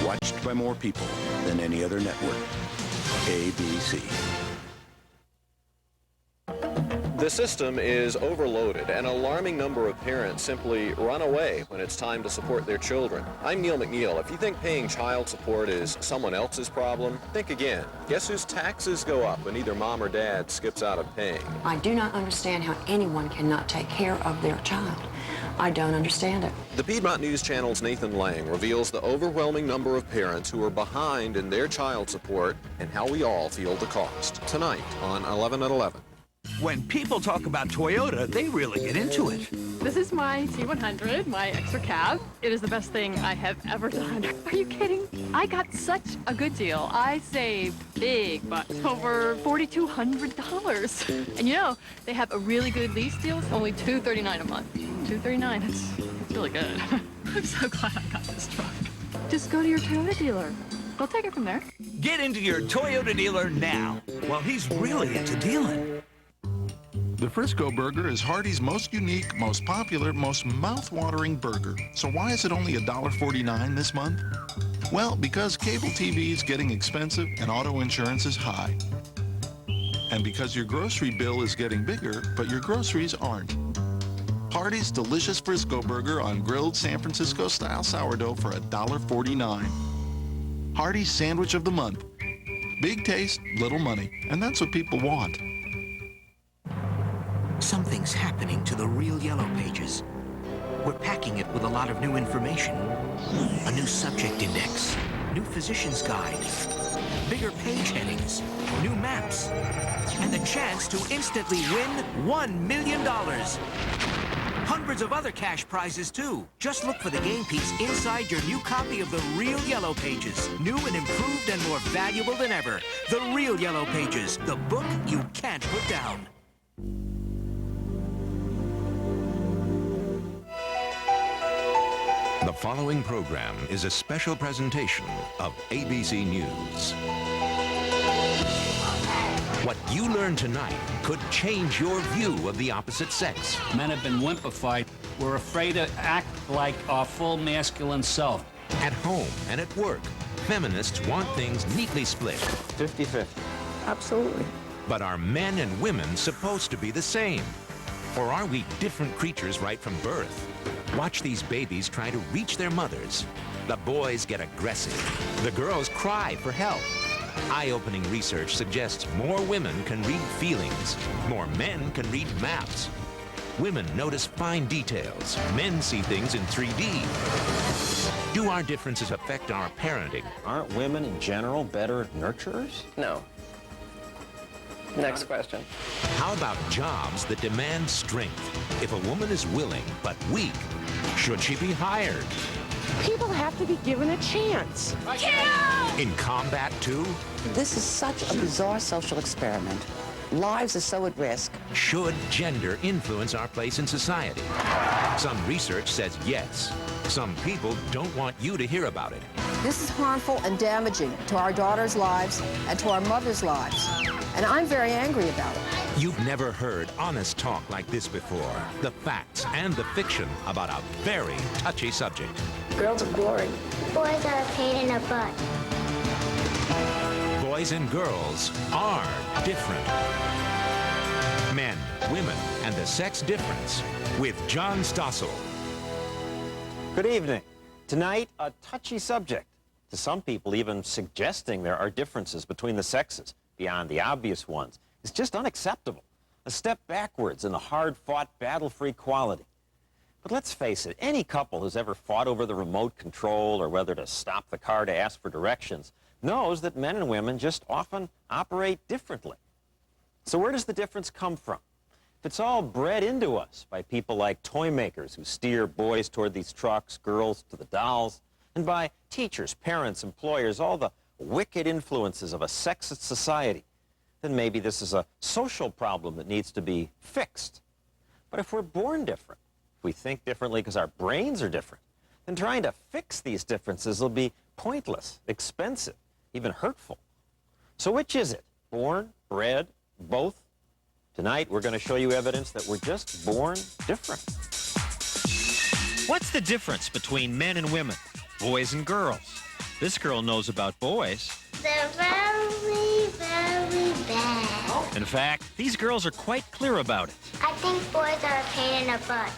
watched by more people than any other network. ABC. The system is overloaded. An alarming number of parents simply run away when it's time to support their children. I'm Neil McNeil. If you think paying child support is someone else's problem, think again. Guess whose taxes go up when either mom or dad skips out of paying? I do not understand how anyone cannot take care of their child. I don't understand it. The Piedmont News Channel's Nathan Lang reveals the overwhelming number of parents who are behind in their child support and how we all feel the cost. Tonight on 11 at 11. When people talk about Toyota, they really get into it. This is my T100, my extra cab. It is the best thing I have ever done. Are you kidding? I got such a good deal. I saved big bucks, over $4,200. And you know, they have a really good lease deal. It's only $239 a month. $239, it's really good. I'm so glad I got this truck. Just go to your Toyota dealer. They'll take it from there. Get into your Toyota dealer now. Well, he's really into dealing. The Frisco Burger is Hardee's most unique, most popular, most mouth-watering burger. So why is it only $1.49 this month? Well, because cable TV is getting expensive and auto insurance is high. And because your grocery bill is getting bigger, but your groceries aren't. Hardee's delicious Frisco Burger on grilled San Francisco-style sourdough for $1.49. Hardee's Sandwich of the Month. Big taste, little money, and that's what people want. Something's happening to the real Yellow Pages. We're packing it with a lot of new information. A new subject index, new physician's guide, bigger page headings, new maps, and the chance to instantly win $1 million. Hundreds of other cash prizes, too. Just look for the game piece inside your new copy of the real Yellow Pages. New and improved and more valuable than ever. The real Yellow Pages, the book you can't put down. The following program is a special presentation of ABC News. What you learn tonight could change your view of the opposite sex. Men have been wimpified. We're afraid to act like our full masculine self. At home and at work, feminists want things neatly split. 50-50. Absolutely. But are men and women supposed to be the same? Or are we different creatures right from birth? Watch these babies try to reach their mothers. The boys get aggressive. The girls cry for help. Eye-opening research suggests more women can read feelings. More men can read maps. Women notice fine details. Men see things in 3D. Do our differences affect our parenting? Aren't women in general better nurturers? No. Next question. How about jobs that demand strength? If a woman is willing but weak, should she be hired? People have to be given a chance. In combat, too? This is such a bizarre social experiment. Lives are so at risk. Should gender influence our place in society? Some research says yes. Some people don't want you to hear about it. This is harmful and damaging to our daughters' lives and to our mothers' lives. And I'm very angry about it. You've never heard honest talk like this before. The facts and the fiction about a very touchy subject. Girls are boring. Boys are a pain in the butt. Boys and girls are different. Men, women, and the sex difference with John Stossel. Good evening. Tonight, a touchy subject. To some people, even suggesting there are differences between the sexes beyond the obvious ones is just unacceptable. A step backwards in the hard-fought battle for equality. But let's face it, any couple who's ever fought over the remote control or whether to stop the car to ask for directions knows that men and women just often operate differently. So where does the difference come from? If it's all bred into us by people like toy makers who steer boys toward these trucks, girls to the dolls, and by teachers, parents, employers, all the wicked influences of a sexist society, then maybe this is a social problem that needs to be fixed. But if we're born different, if we think differently because our brains are different, then trying to fix these differences will be pointless, expensive, even hurtful. So which is it? Born, bred, both? Tonight, we're going to show you evidence that we're just born different. What's the difference between men and women, boys and girls? This girl knows about boys. They're very, very bad. In fact, these girls are quite clear about it. I think boys are a pain in the butt.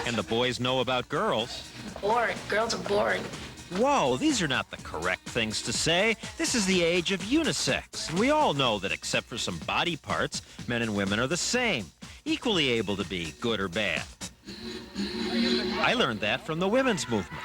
And the boys know about girls. Boring. Girls are boring. Whoa, these are not the correct things to say. This is the age of unisex. And we all know that except for some body parts, men and women are the same, equally able to be good or bad. I learned that from the women's movement.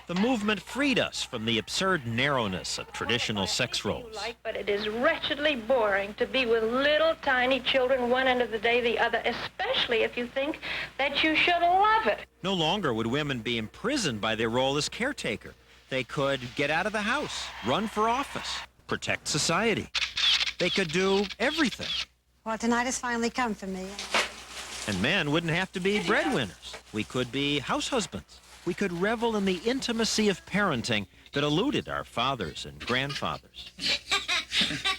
The movement freed us from the absurd narrowness of traditional sex roles. But it is wretchedly boring to be with little tiny children one end of the day, the other, especially if you think that you should love it. No longer would women be imprisoned by their role as caretaker. They could get out of the house, run for office, protect society. They could do everything. Well, tonight has finally come for me. And men wouldn't have to be breadwinners. We could be house husbands. We could revel in the intimacy of parenting that eluded our fathers and grandfathers.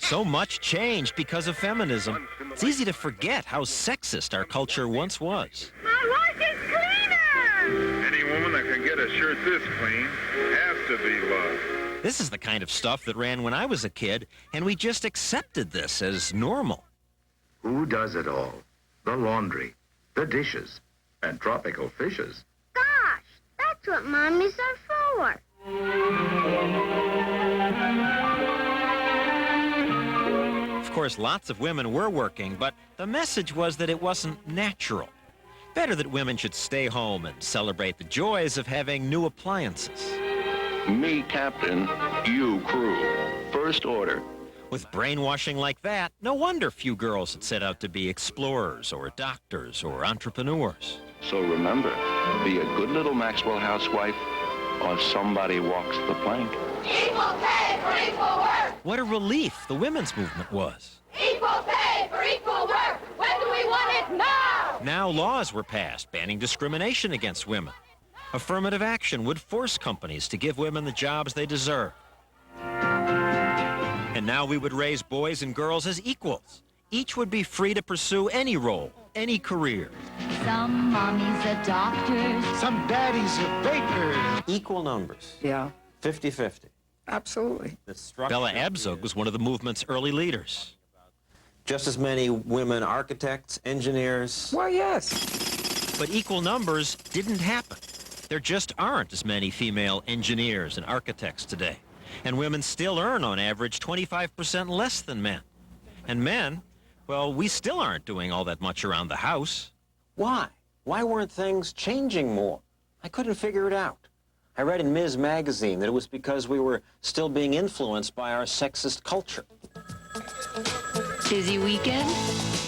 So much changed because of feminism. It's easy to forget how sexist our culture once was. My life is cleaner! Any woman that can get a shirt this clean has to be loved. This is the kind of stuff that ran when I was a kid, and we just accepted this as normal. Who does it all? The laundry, the dishes, and tropical fishes. Gosh, that's what mommies are for. Of course, lots of women were working, but the message was that it wasn't natural. Better that women should stay home and celebrate the joys of having new appliances. Me, captain, you, crew. First order. With brainwashing like that, no wonder few girls had set out to be explorers or doctors or entrepreneurs. So remember, be a good little Maxwell housewife or somebody walks the plank. Equal pay for equal work! What a relief the women's movement was. Equal pay for equal work! When do we want it now? Now laws were passed banning discrimination against women. Affirmative action would force companies to give women the jobs they deserve. And now we would raise boys and girls as equals. Each would be free to pursue any role, any career. Some mommies are doctors. Some daddies are bakers. Equal numbers. Yeah. 50-50. Absolutely. Bella Abzug was one of the movement's early leaders. Just as many women architects, engineers. Why, yes. But equal numbers didn't happen. There just aren't as many female engineers and architects today. And women still earn, on average, 25% less than men. And men, well, we still aren't doing all that much around the house. Why? Why weren't things changing more? I couldn't figure it out. I read in Ms. Magazine that it was because we were still being influenced by our sexist culture. Busy weekend?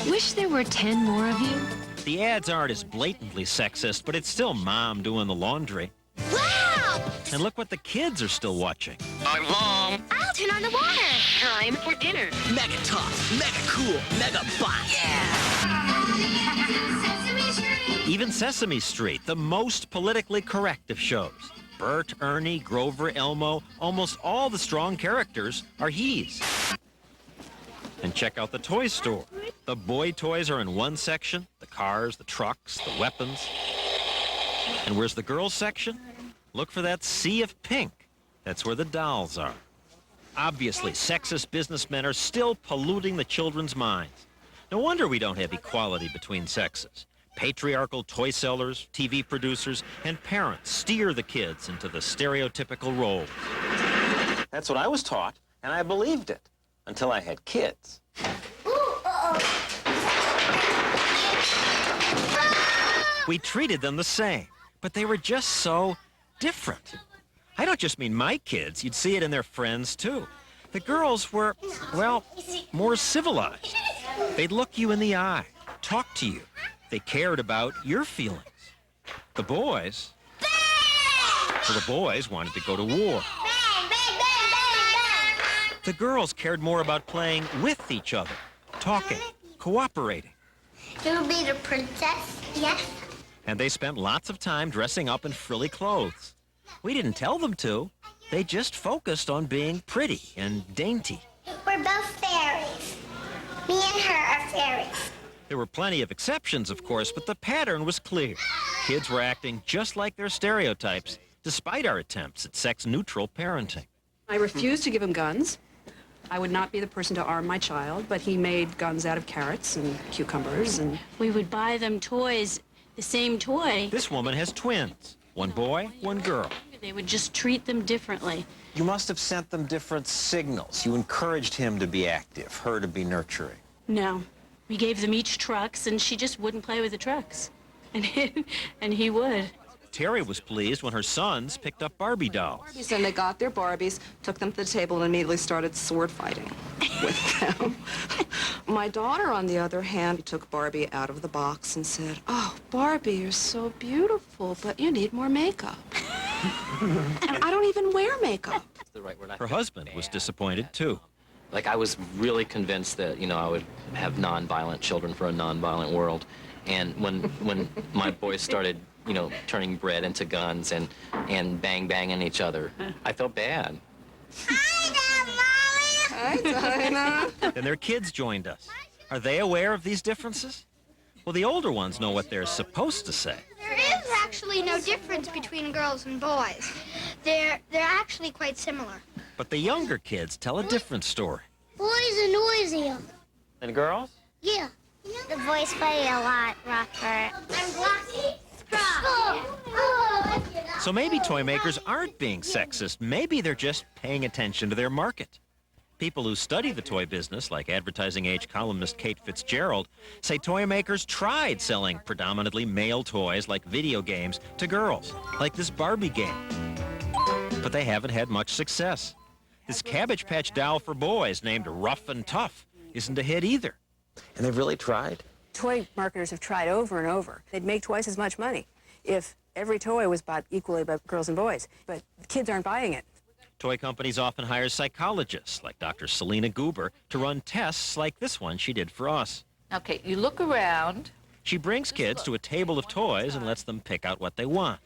Wish there were 10 more of you. The ads aren't as blatantly sexist, but it's still mom doing the laundry. Wow! And look what the kids are still watching. I'm Mom. I'll turn on the water. Time for dinner. Mega tough, mega cool, mega bot. Even Sesame Street, the most politically correct of shows. Bert, Ernie, Grover, Elmo, almost all the strong characters are he's. And check out the toy store. The boy toys are in one section, the cars, the trucks, the weapons. And where's the girls section? Look for that sea of pink. That's where the dolls are. Obviously, sexist businessmen are still polluting the children's minds. No wonder we don't have equality between sexes. Patriarchal toy sellers, TV producers, and parents steer the kids into the stereotypical roles. That's what I was taught, and I believed it, until I had kids. We treated them the same, but they were just so different. I don't just mean my kids. You'd see it in their friends, too. The girls were, well, more civilized. They'd look you in the eye, talk to you. They cared about your feelings. The boys, well, the boys wanted to go to war. The girls cared more about playing with each other, talking, cooperating. You'll be the princess, yes? And they spent lots of time dressing up in frilly clothes. We didn't tell them to. They just focused on being pretty and dainty. We're both fairies. Me and her are fairies. There were plenty of exceptions, of course, but the pattern was clear. Kids were acting just like their stereotypes, despite our attempts at sex-neutral parenting. I refused to give him guns. I would not be the person to arm my child, but he made guns out of carrots and cucumbers and... We would buy them toys, the same toy. This woman has twins. One boy, one girl. They would just treat them differently. You must have sent them different signals. You encouraged him to be active, her to be nurturing. No. We gave them each trucks, and she just wouldn't play with the trucks. And he would. Terry was pleased when her sons picked up Barbie dolls. And they got their Barbies, took them to the table, and immediately started sword fighting with them. My daughter, on the other hand, took Barbie out of the box and said, "Oh, Barbie, you're so beautiful, but you need more makeup." And I don't even wear makeup. Her husband was disappointed, too. Like, I was really convinced that, you know, I would have non-violent children for a non-violent world. And when my boys started, you know, turning bread into guns and banging each other, I felt bad. Hi, Dinah. Then their kids joined us. Are they aware of these differences? Well, the older ones know what they're supposed to say. There is actually no difference between girls and boys. They're actually quite similar. But the younger kids tell a different story. Boys are noisier. And girls? Yeah. The boys play a lot rougher. I'm glossy. So maybe toy makers aren't being sexist. Maybe they're just paying attention to their market. People who study the toy business, like advertising age columnist Kate Fitzgerald, say toy makers tried selling predominantly male toys like video games to girls, like this Barbie game. But they haven't had much success. This Cabbage Patch doll for boys named Rough and Tough isn't a hit either. And they've really tried? Toy marketers have tried over and over. They'd make twice as much money if every toy was bought equally by girls and boys. But kids aren't buying it. Toy companies often hire psychologists, like Dr. Selena Goober, to run tests like this one she did for us. Okay, you look around. She brings kids to a table of toys and lets them pick out what they want.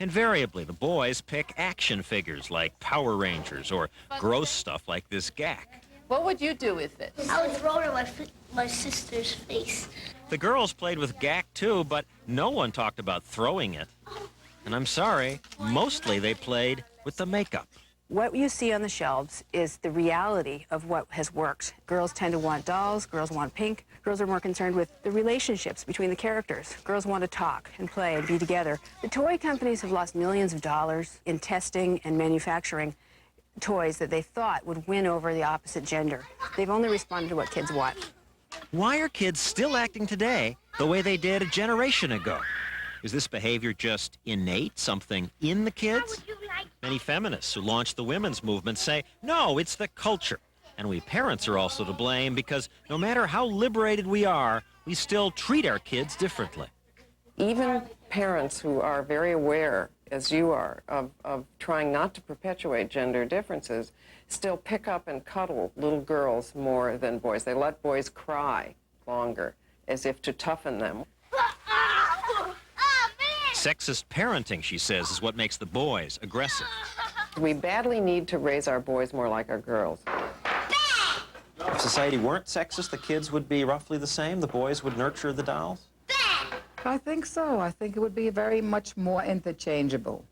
Invariably, the boys pick action figures like Power Rangers or gross stuff like this Gak. What would you do with it? I would throw it at my sister's face. The girls played with Gak too, but no one talked about throwing it. And I'm sorry, mostly they played with the makeup. What you see on the shelves is the reality of what has worked. Girls tend to want dolls, girls want pink. Girls are more concerned with the relationships between the characters. Girls want to talk and play and be together. The toy companies have lost millions of dollars in testing and manufacturing toys that they thought would win over the opposite gender. They've only responded to what kids want. Why are kids still acting today the way they did a generation ago? Is this behavior just innate, something in the kids? Many feminists who launched the women's movement say, no, it's the culture. And we parents are also to blame because no matter how liberated we are, we still treat our kids differently. Even parents who are very aware, as you are, of trying not to perpetuate gender differences, still pick up and cuddle little girls more than boys. They let boys cry longer, as if to toughen them. Sexist parenting, she says, is what makes the boys aggressive. We badly need to raise our boys more like our girls. If society weren't sexist, the kids would be roughly the same? The boys would nurture the dolls? I think so. I think it would be very much more interchangeable.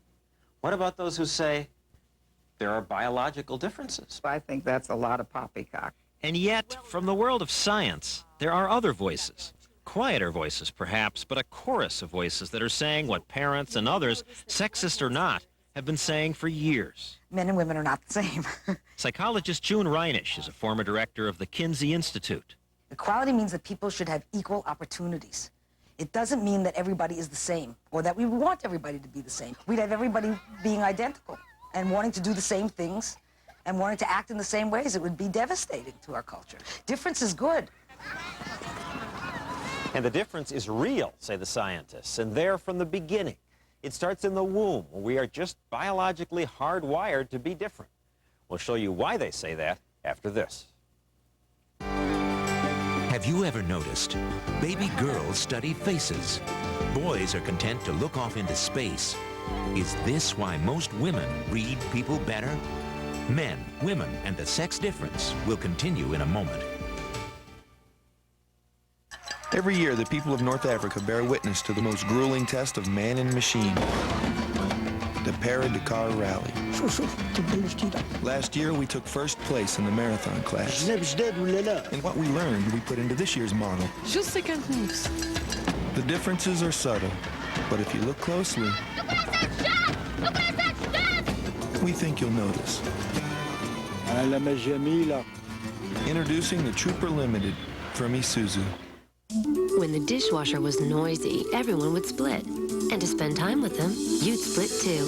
What about those who say there are biological differences? I think that's a lot of poppycock. And yet, from the world of science, there are other voices. Quieter voices, perhaps, but a chorus of voices that are saying what parents and others, sexist or not, have been saying for years. Men and women are not the same. Psychologist June Reinisch is a former director of the Kinsey Institute. Equality means that people should have equal opportunities. It doesn't mean that everybody is the same, or that we want everybody to be the same. We'd have everybody being identical and wanting to do the same things and wanting to act in the same ways. It would be devastating to our culture. Difference is good. And the difference is real, say the scientists, and there from the beginning. It starts in the womb, where we are just biologically hardwired to be different. We'll show you why they say that after this. Have you ever noticed? Baby girls study faces. Boys are content to look off into space. Is this why most women read people better? Men, women, and the sex difference will continue in a moment. Every year, the people of North Africa bear witness to the most grueling test of man and machine. the Para-Dakar Rally. Last year, we took first place in the marathon class. And what we learned, we put into this year's model. Just 50 moves. The differences are subtle, but if you look closely, we think you'll notice. Introducing the Trooper Limited from Isuzu. When the dishwasher was noisy, everyone would split. And to spend time with them, you'd split too.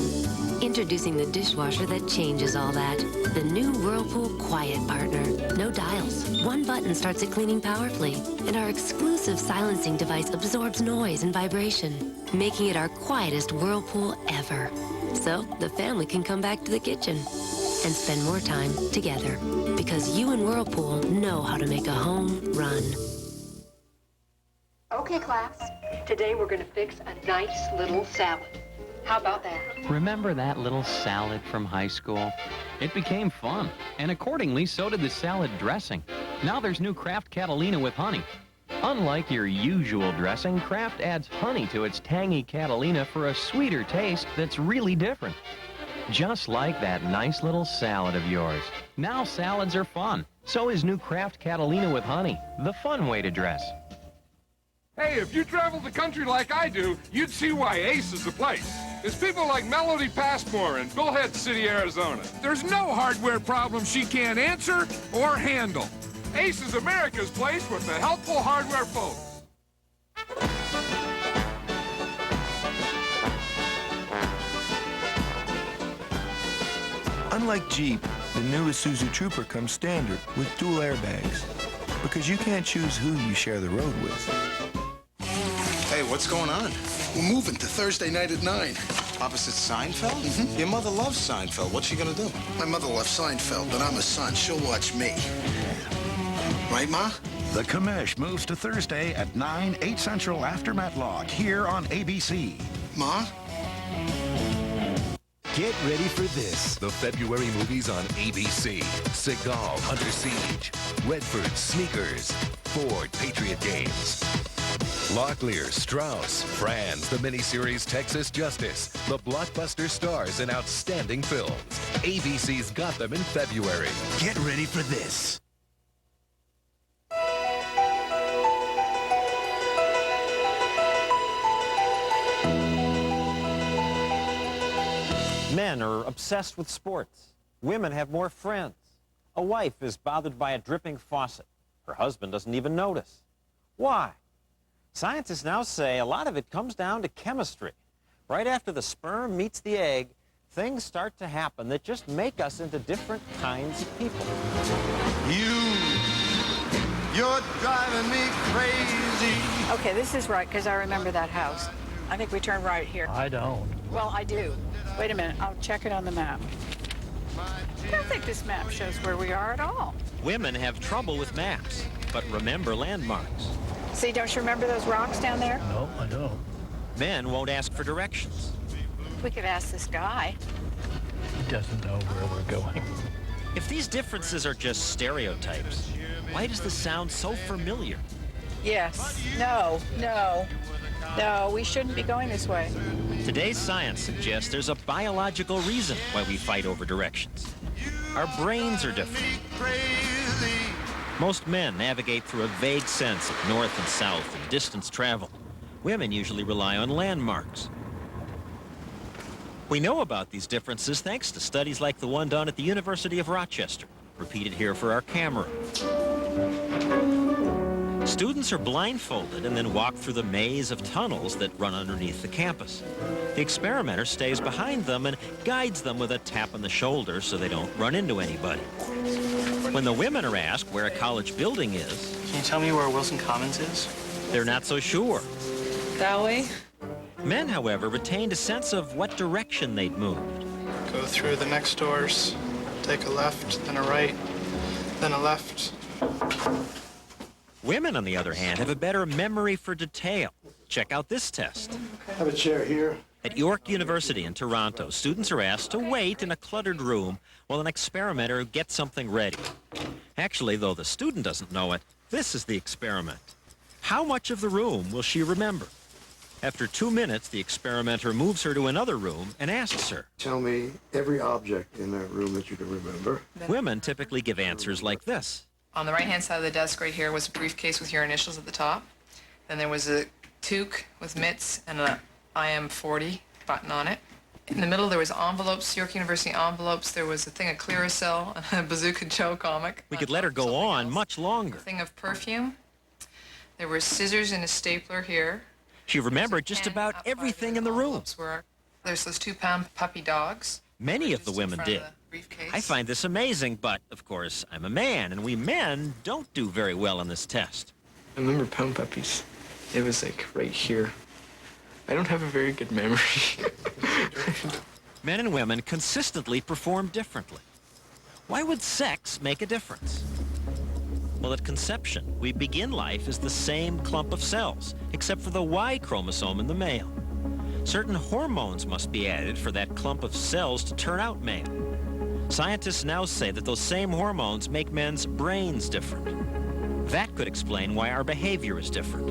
Introducing the dishwasher that changes all that. The new Whirlpool Quiet Partner. No dials. One button starts it cleaning powerfully. And our exclusive silencing device absorbs noise and vibration, making it our quietest Whirlpool ever. So the family can come back to the kitchen and spend more time together. Because you and Whirlpool know how to make a home run. Okay, class. Today we're going to fix a nice little salad. How about that? Remember that little salad from high school? It became fun, and accordingly, so did the salad dressing. Now there's new Kraft Catalina with honey. Unlike your usual dressing, Kraft adds honey to its tangy Catalina for a sweeter taste that's really different. Just like that nice little salad of yours. Now salads are fun. So is new Kraft Catalina with honey, the fun way to dress. Hey, if you traveled the country like I do, you'd see why Ace is the place. It's people like Melody Passmore in Bullhead City, Arizona. There's no hardware problem she can't answer or handle. Ace is America's place with the helpful hardware folks. Unlike Jeep, the new Isuzu Trooper comes standard with dual airbags. Because you can't choose who you share the road with. Hey, what's going on? We're moving to Thursday night at 9. Opposite Seinfeld? Mm-hmm. Your mother loves Seinfeld. What's she gonna do? My mother loves Seinfeld, but I'm a son. She'll watch me. Right, Ma? The Commish moves to Thursday at 9, 8 Central after Matlock, here on ABC. Ma? Get ready for this. The February movies on ABC. Seagal, Under Siege. Redford, Sneakers. Ford, Patriot Games. Locklear, Strauss, Franz, the miniseries Texas Justice. The blockbuster stars in outstanding films. ABC's got them in February. Get ready for this. Men are obsessed with sports. Women have more friends. A wife is bothered by a dripping faucet. Her husband doesn't even notice. Why? Scientists now say a lot of it comes down to chemistry. Right after the sperm meets the egg, things start to happen that just make us into different kinds of people. You're driving me crazy. Okay, this is right, because I remember that house. I think we turn right here. I don't. Well, I do. Wait a minute, I'll check it on the map. I don't think this map shows where we are at all. Women have trouble with maps, but remember landmarks. See, don't you remember those rocks down there? No, I don't. Men won't ask for directions. We could ask this guy. He doesn't know where we're going. If these differences are just stereotypes, why does this sound so familiar? Yes. No, we shouldn't be going this way. Today's science suggests there's a biological reason why we fight over directions. Our brains are different. Most men navigate through a vague sense of north and south and distance travel. Women usually rely on landmarks. We know about these differences thanks to studies like the one done at the University of Rochester, repeated here for our camera. Students are blindfolded and then walk through the maze of tunnels that run underneath the campus. The experimenter stays behind them and guides them with a tap on the shoulder so they don't run into anybody. When the women are asked where a college building is... Can you tell me where Wilson Commons is? They're not so sure. That way? Men, however, retained a sense of what direction they'd moved. Go through the next doors, take a left, then a right, then a left. Women, on the other hand, have a better memory for detail. Check out this test. Have a chair here. At York University in Toronto, students are asked to wait in a cluttered room while an experimenter gets something ready. Actually, though the student doesn't know it, this is the experiment. How much of the room will she remember? After 2 minutes, the experimenter moves her to another room and asks her. Tell me every object in that room that you can remember. Women typically give answers like this. On the right-hand side of the desk right here was a briefcase with your initials at the top. Then there was a toque with mitts and a I am 40 button on it. In the middle there was envelopes, York University envelopes. There was a thing of Clearcell, a Bazooka Joe comic. We could let her go on much longer. A thing of perfume. There were scissors and a stapler here. She remembered just about everything in the room. There's those 2-pound puppy dogs. Many of the women did. I find this amazing, but, of course, I'm a man, and we men don't do very well on this test. I remember pound puppies. It was like right here. I don't have a very good memory. Men and women consistently perform differently. Why would sex make a difference? Well, at conception, we begin life as the same clump of cells, except for the Y chromosome in the male. Certain hormones must be added for that clump of cells to turn out male. Scientists now say that those same hormones make men's brains different. That could explain why our behavior is different.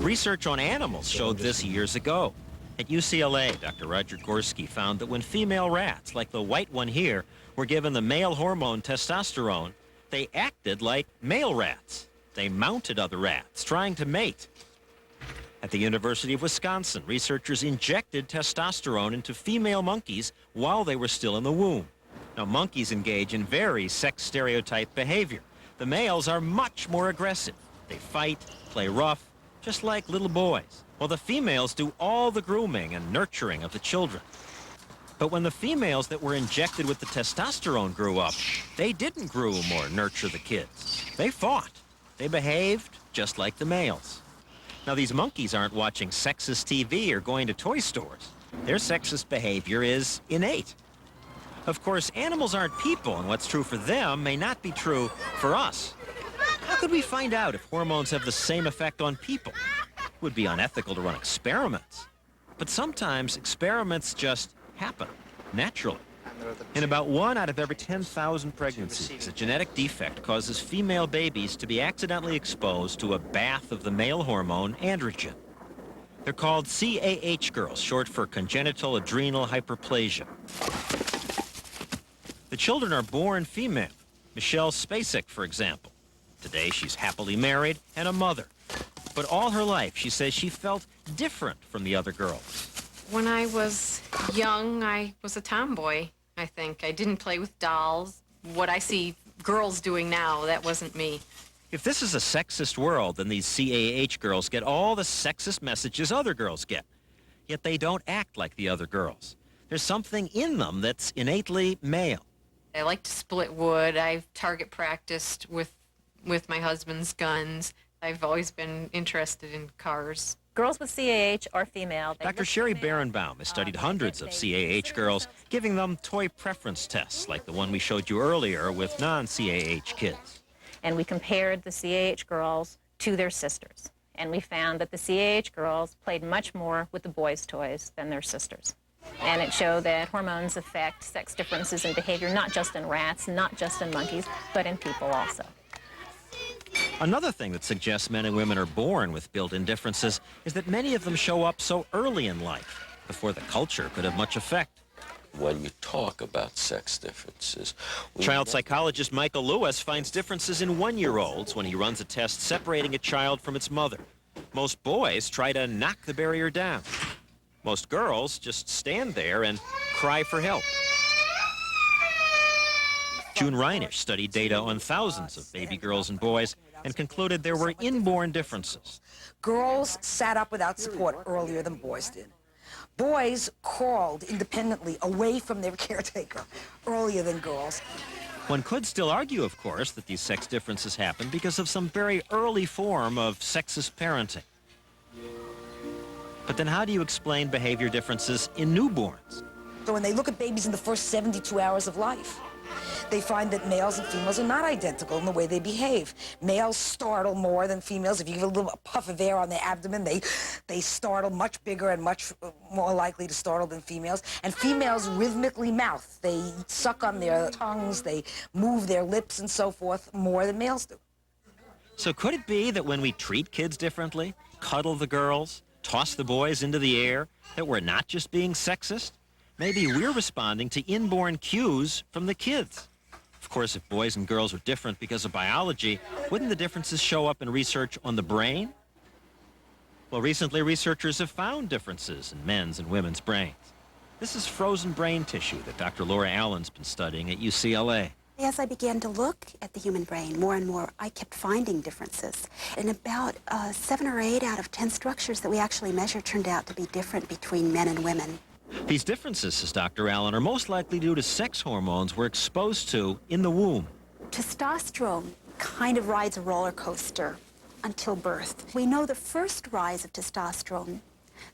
Research on animals showed this years ago. At UCLA, Dr. Roger Gorski found that when female rats, like the white one here, were given the male hormone testosterone, they acted like male rats. They mounted other rats, trying to mate. At the University of Wisconsin, researchers injected testosterone into female monkeys while they were still in the womb. Now, monkeys engage in very sex-stereotype behavior. The males are much more aggressive. They fight, play rough, just like little boys. While the females do all the grooming and nurturing of the children. But when the females that were injected with the testosterone grew up, they didn't groom or nurture the kids. They fought. They behaved just like the males. Now, these monkeys aren't watching sexist TV or going to toy stores. Their sexist behavior is innate. Of course, animals aren't people, and what's true for them may not be true for us. How could we find out if hormones have the same effect on people? It would be unethical to run experiments. But sometimes experiments just happen, naturally. In about 1 out of every 10,000 pregnancies, a genetic defect causes female babies to be accidentally exposed to a bath of the male hormone androgen. They're called CAH girls, short for congenital adrenal hyperplasia. The children are born female. Michelle Spacek, for example. Today, she's happily married and a mother. But all her life, she says she felt different from the other girls. When I was young, I was a tomboy, I think. I didn't play with dolls. What I see girls doing now, that wasn't me. If this is a sexist world, then these CAH girls get all the sexist messages other girls get. Yet they don't act like the other girls. There's something in them that's innately male. I like to split wood. I've target practiced with my husband's guns. I've always been interested in cars. Girls with CAH are female. Dr. Sherry Berenbaum has studied hundreds of CAH girls, giving them toy preference tests like the one we showed you earlier with non-CAH kids. And we compared the CAH girls to their sisters. And we found that the CAH girls played much more with the boys' toys than their sisters. And it showed that hormones affect sex differences in behavior, not just in rats, not just in monkeys, but in people also. Another thing that suggests men and women are born with built-in differences is that many of them show up so early in life, before the culture could have much effect. When you talk about sex differences... Child psychologist Michael Lewis finds differences in 1-year-olds when he runs a test separating a child from its mother. Most boys try to knock the barrier down. Most girls just stand there and cry for help. June Reinisch studied data on thousands of baby girls and boys and concluded there were inborn differences. Girls sat up without support earlier than boys did. Boys crawled independently away from their caretaker earlier than girls. One could still argue, of course, that these sex differences happen because of some very early form of sexist parenting. But then how do you explain behavior differences in newborns? So when they look at babies in the first 72 hours of life, they find that males and females are not identical in the way they behave. Males startle more than females. If you give a little puff of air on their abdomen, they startle much bigger and much more likely to startle than females. And females rhythmically mouth. They suck on their tongues, they move their lips and so forth more than males do. So could it be that when we treat kids differently, cuddle the girls, toss the boys into the air, that we're not just being sexist? Maybe we're responding to inborn cues from the kids. Of course, if boys and girls are different because of biology, wouldn't the differences show up in research on the brain? Well, recently researchers have found differences in men's and women's brains. This is frozen brain tissue that Dr. Laura Allen's been studying at UCLA. As I began to look at the human brain more and more, I kept finding differences. And about 7 or 8 out of 10 structures that we actually measured turned out to be different between men and women. These differences, says Dr. Allen, are most likely due to sex hormones we're exposed to in the womb. Testosterone kind of rides a roller coaster until birth. We know the first rise of testosterone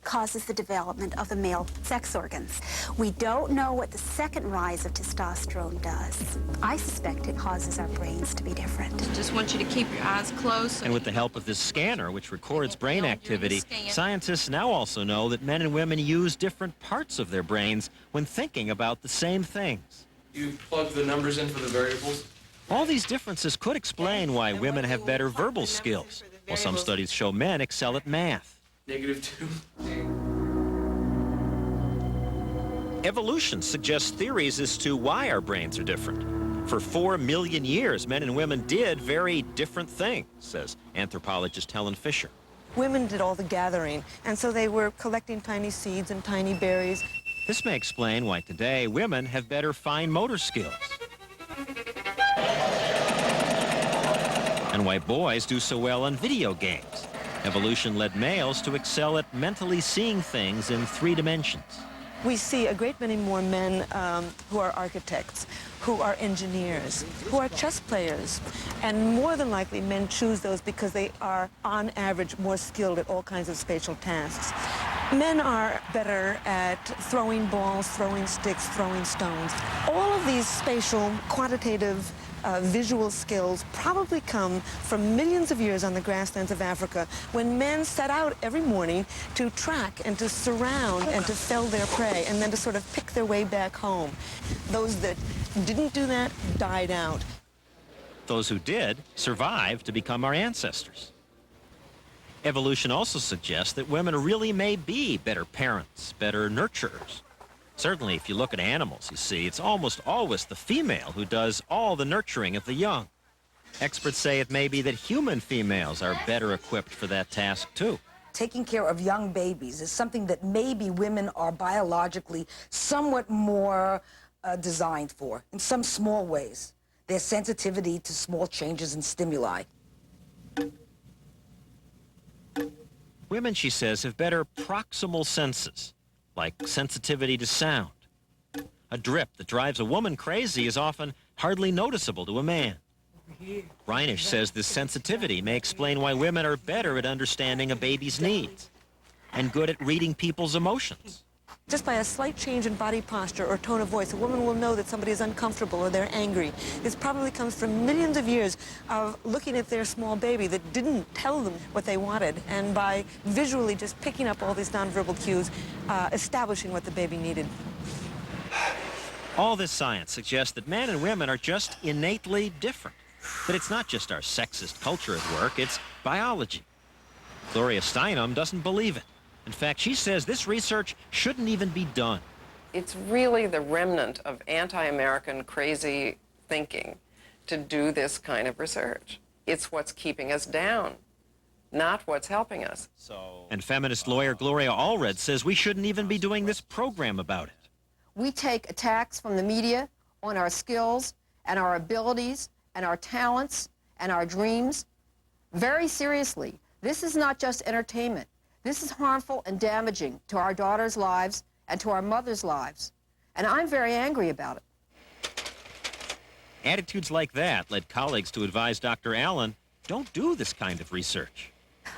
causes the development of the male sex organs. We don't know what the second rise of testosterone does. I suspect it causes our brains to be different. Just want you to keep your eyes closed. And with the help of this scanner, which records brain activity, scientists now also know that men and women use different parts of their brains when thinking about the same things. You plug the numbers in for the variables? All these differences could explain why women have better verbal skills, while some studies show men excel at math. -2. Evolution suggests theories as to why our brains are different. For 4 million years, men and women did very different things, says anthropologist Helen Fisher. Women did all the gathering, and so they were collecting tiny seeds and tiny berries. This may explain why today women have better fine motor skills. And why boys do so well in video games. Evolution led males to excel at mentally seeing things in 3 dimensions. We see a great many more men who are architects, who are engineers, who are chess players. And more than likely, men choose those because they are, on average, more skilled at all kinds of spatial tasks. Men are better at throwing balls, throwing sticks, throwing stones. All of these spatial, quantitative, visual skills probably come from millions of years on the grasslands of Africa when men set out every morning to track and to surround and to fell their prey and then to sort of pick their way back home. Those that didn't do that died out. Those who did survived to become our ancestors. Evolution also suggests that women really may be better parents, better nurturers. Certainly, if you look at animals, you see, it's almost always the female who does all the nurturing of the young. Experts say it may be that human females are better equipped for that task, too. Taking care of young babies is something that maybe women are biologically somewhat more designed for, in some small ways. Their sensitivity to small changes and stimuli. Women, she says, have better proximal senses, like sensitivity to sound. A drip that drives a woman crazy is often hardly noticeable to a man. Reinisch says this sensitivity may explain why women are better at understanding a baby's needs and good at reading people's emotions. Just by a slight change in body posture or tone of voice, a woman will know that somebody is uncomfortable or they're angry. This probably comes from millions of years of looking at their small baby that didn't tell them what they wanted, and by visually just picking up all these nonverbal cues, establishing what the baby needed. All this science suggests that men and women are just innately different. But it's not just our sexist culture at work, it's biology. Gloria Steinem doesn't believe it. In fact, she says this research shouldn't even be done. It's really the remnant of anti-American crazy thinking to do this kind of research. It's what's keeping us down, not what's helping us. And feminist lawyer Gloria Allred says we shouldn't even be doing this program about it. We take attacks from the media on our skills and our abilities and our talents and our dreams very seriously. This is not just entertainment. This is harmful and damaging to our daughters' lives and to our mothers' lives. And I'm very angry about it. Attitudes like that led colleagues to advise Dr. Allen, don't do this kind of research.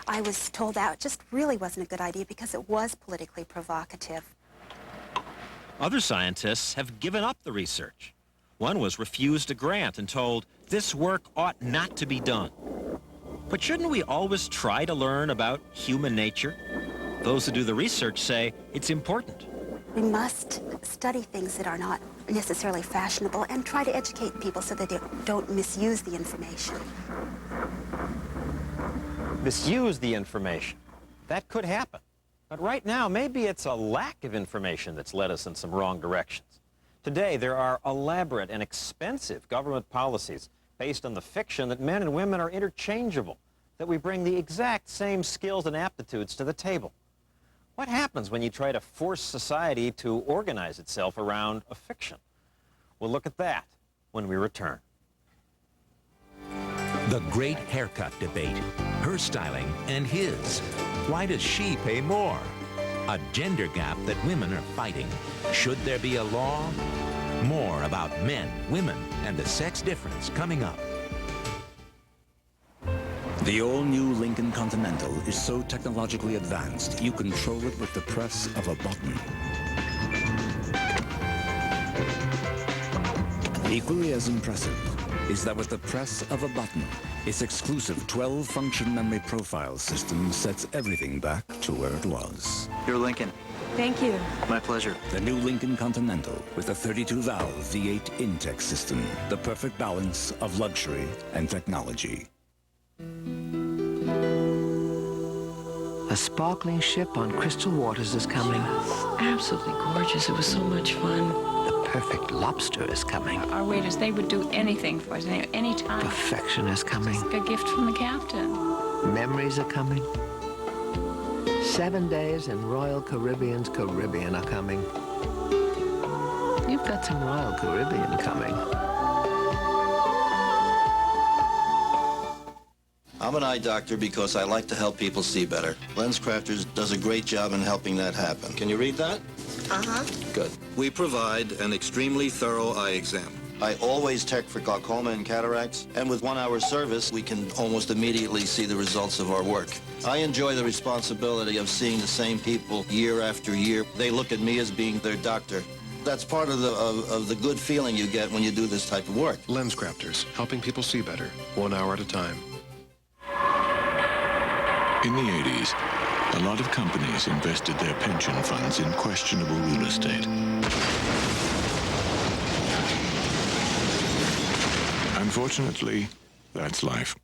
I was told that just really wasn't a good idea because it was politically provocative. Other scientists have given up the research. One was refused a grant and told, this work ought not to be done. But shouldn't we always try to learn about human nature? Those who do the research say it's important. We must study things that are not necessarily fashionable and try to educate people so that they don't misuse the information. Misuse the information. That could happen. But right now, maybe it's a lack of information that's led us in some wrong directions. Today, there are elaborate and expensive government policies based on the fiction that men and women are interchangeable, that we bring the exact same skills and aptitudes to the table. What happens when you try to force society to organize itself around a fiction? We'll look at that when we return. The great haircut debate. Her styling and his. Why does she pay more? A gender gap that women are fighting. Should there be a law? More about men, women, and the sex difference coming up. The all-new Lincoln Continental is so technologically advanced, you control it with the press of a button. Equally as impressive is that with the press of a button, its exclusive 12-function memory profile system sets everything back to where it was. Your Lincoln. Thank you. My pleasure. The new Lincoln Continental with a 32-valve V8 intake system, the perfect balance of luxury and technology. A sparkling ship on crystal waters is coming. Absolutely gorgeous. It was so much fun. The perfect lobster is coming. Our waiters, they would do anything for us, any time. Perfection is coming. It's like a gift from the captain. Memories are coming. 7 days in Royal Caribbean's Caribbean are coming. You've got some Royal Caribbean coming. I'm an eye doctor because I like to help people see better. LensCrafters does a great job in helping that happen. Can you read that? Uh-huh. Good. We provide an extremely thorough eye exam. I always check for glaucoma and cataracts, and with 1 hour service, we can almost immediately see the results of our work. I enjoy the responsibility of seeing the same people year after year. They look at me as being their doctor. That's part of the good feeling you get when you do this type of work. LensCrafters, helping people see better, 1 hour at a time. In the 80s, a lot of companies invested their pension funds in questionable real estate. Unfortunately, that's life.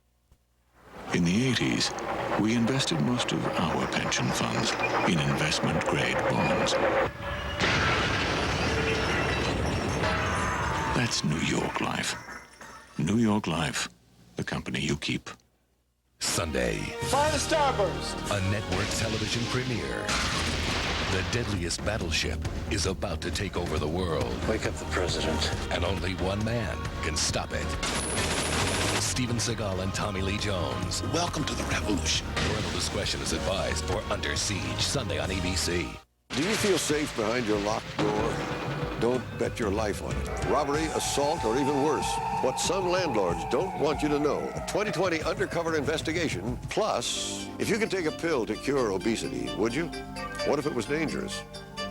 In the 80s, we invested most of our pension funds in investment-grade bonds. That's New York Life. New York Life, the company you keep. Sunday, Fire the starburst! a network television premiere. The deadliest battleship is about to take over the world. Wake up the president. And only one man can stop it. Steven Seagal and Tommy Lee Jones. Welcome to the revolution. Parental discretion is advised or Under Siege, Sunday on ABC. Do you feel safe behind your locked door? Don't bet your life on it. Robbery, assault, or even worse. What some landlords don't want you to know. A 2020 undercover investigation. Plus, if you could take a pill to cure obesity, would you? What if it was dangerous?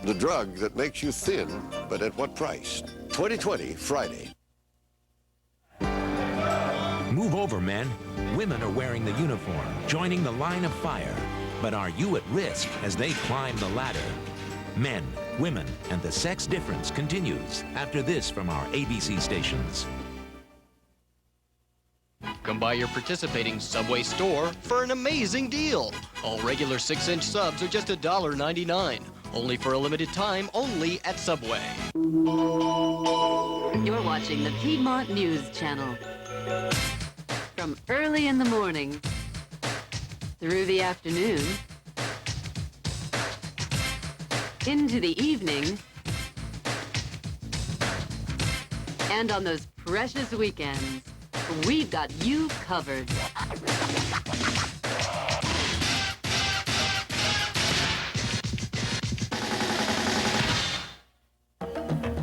The drug that makes you thin, but at what price? 2020, Friday. Move over, men. Women are wearing the uniform, joining the line of fire. But are you at risk as they climb the ladder? Men, women, and the sex difference continues after this from our ABC stations. Come by your participating Subway store for an amazing deal. All regular 6-inch subs are just $1.99. Only for a limited time, only at Subway. You're watching the Piedmont News Channel. From early in the morning through the afternoon, into the evening, and on those precious weekends, we've got you covered.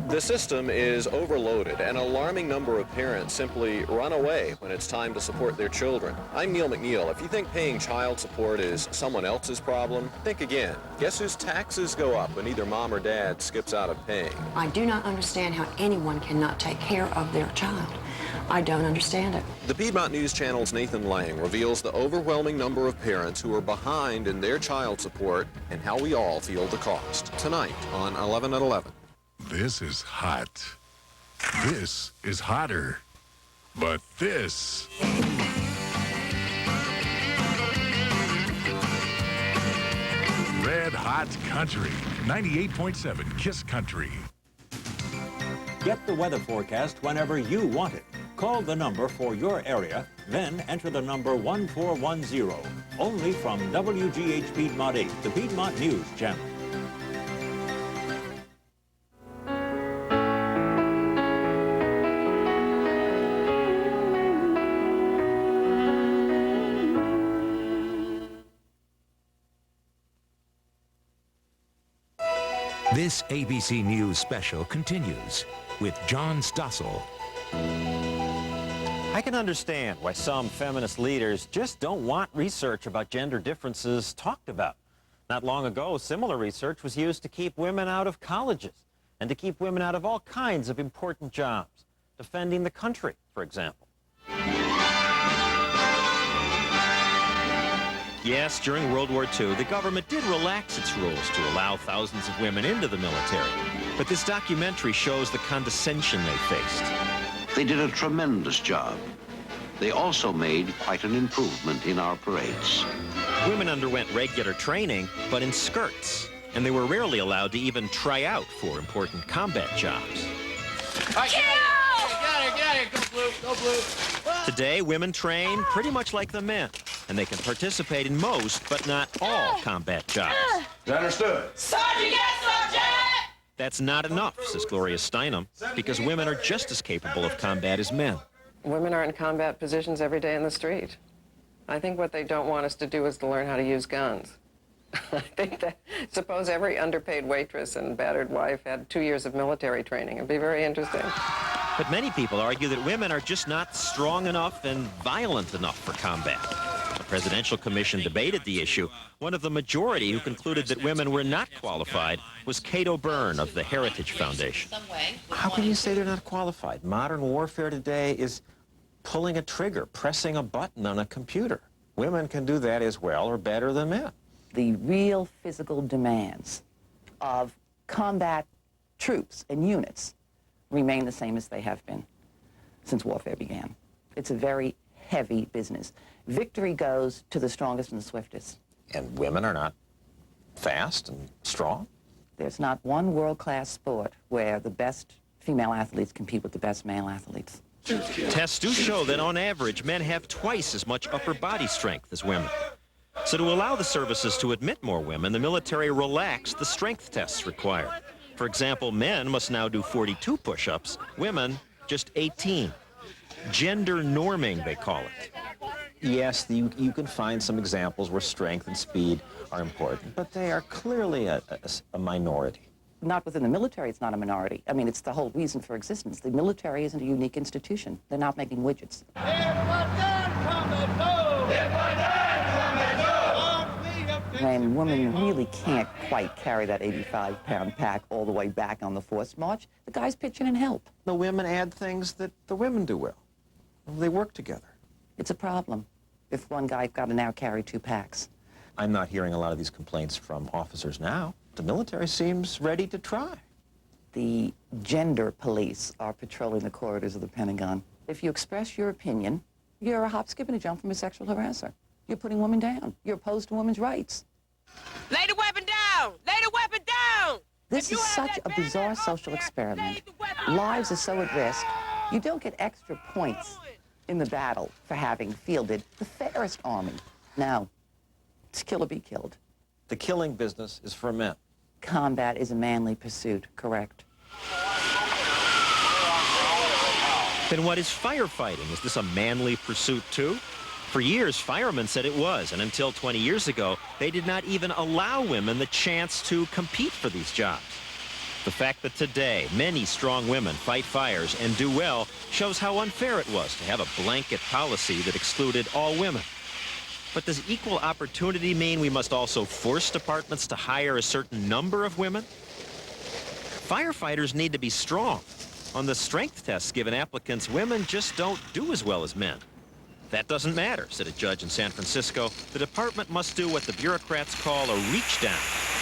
The system is overloaded. An alarming number of parents simply run away when it's time to support their children. I'm Neil McNeil. If you think paying child support is someone else's problem, think again. Guess whose taxes go up when either mom or dad skips out of paying? I do not understand how anyone cannot take care of their child. I don't understand it. The Piedmont News Channel's Nathan Lang reveals the overwhelming number of parents who are behind in their child support and how we all feel the cost. Tonight on 11 at 11. This is hot. This is hotter. But this... Red Hot Country. 98.7 Kiss Country. Get the weather forecast whenever you want it. Call the number for your area, then enter the number 1410. Only from WGH Piedmont 8, the Piedmont News Channel. This ABC News special continues with John Stossel. I can understand why some feminist leaders just don't want research about gender differences talked about. Not long ago, similar research was used to keep women out of colleges and to keep women out of all kinds of important jobs, defending the country, for example. Yes, during World War II, the government did relax its rules to allow thousands of women into the military. But this documentary shows the condescension they faced. They did a tremendous job. They also made quite an improvement in our parades. Women underwent regular training, but in skirts, and they were rarely allowed to even try out for important combat jobs. Get out of here, go blue, go blue. Today, women train pretty much like the men, and they can participate in most, but not all, combat jobs. Is that understood? Sergeant, yes, Sergeant! That's not enough, says Gloria Steinem, because women are just as capable of combat as men. Women are in combat positions every day in the street. I think what they don't want us to do is to learn how to use guns. I think that, suppose every underpaid waitress and battered wife had 2 years of military training. It'd be very interesting. But many people argue that women are just not strong enough and violent enough for combat. A presidential commission debated the issue. One of the majority who concluded that women were not qualified was Cato Byrne of the Heritage Foundation. How can you say they're not qualified? Modern warfare today is pulling a trigger, pressing a button on a computer. Women can do that as well or better than men. The real physical demands of combat troops and units remain the same as they have been since warfare began. It's a very heavy business. Victory goes to the strongest and the swiftest. And women are not fast and strong? There's not one world-class sport where the best female athletes compete with the best male athletes. Tests do show that on average, men have twice as much upper body strength as women. So to allow the services to admit more women, the military relaxed the strength tests required. For example, men must now do 42 push-ups, women just 18. Gender norming, they call it. Yes, you can find some examples where strength and speed are important, but they are clearly a minority. Not within the military, it's not a minority. I mean, it's the whole reason for existence. The military isn't a unique institution. They're not making widgets. When women really can't quite carry that 85-pound pack all the way back on the forced march, the guys pitch in and help. The women add things that the women do well. They work together. It's a problem if one guy got to now carry 2 packs. I'm not hearing a lot of these complaints from officers now. The military seems ready to try. The gender police are patrolling the corridors of the Pentagon. If you express your opinion, you're a hop, skip, and a jump from a sexual harasser. You're putting women down. You're opposed to women's rights. Lay the weapon down! Lay the weapon down! This is such a bizarre social experiment. Lives are so at risk. You don't get extra points in the battle for having fielded the fairest army. No, it's kill or be killed. The killing business is for men. Combat is a manly pursuit, correct? Then what is firefighting? Is this a manly pursuit too? For years, firemen said it was, and until 20 years ago, they did not even allow women the chance to compete for these jobs. The fact that today many strong women fight fires and do well shows how unfair it was to have a blanket policy that excluded all women. But does equal opportunity mean we must also force departments to hire a certain number of women? Firefighters need to be strong. On the strength tests given applicants, women just don't do as well as men. That doesn't matter, said a judge in San Francisco. The department must do what the bureaucrats call a reach down.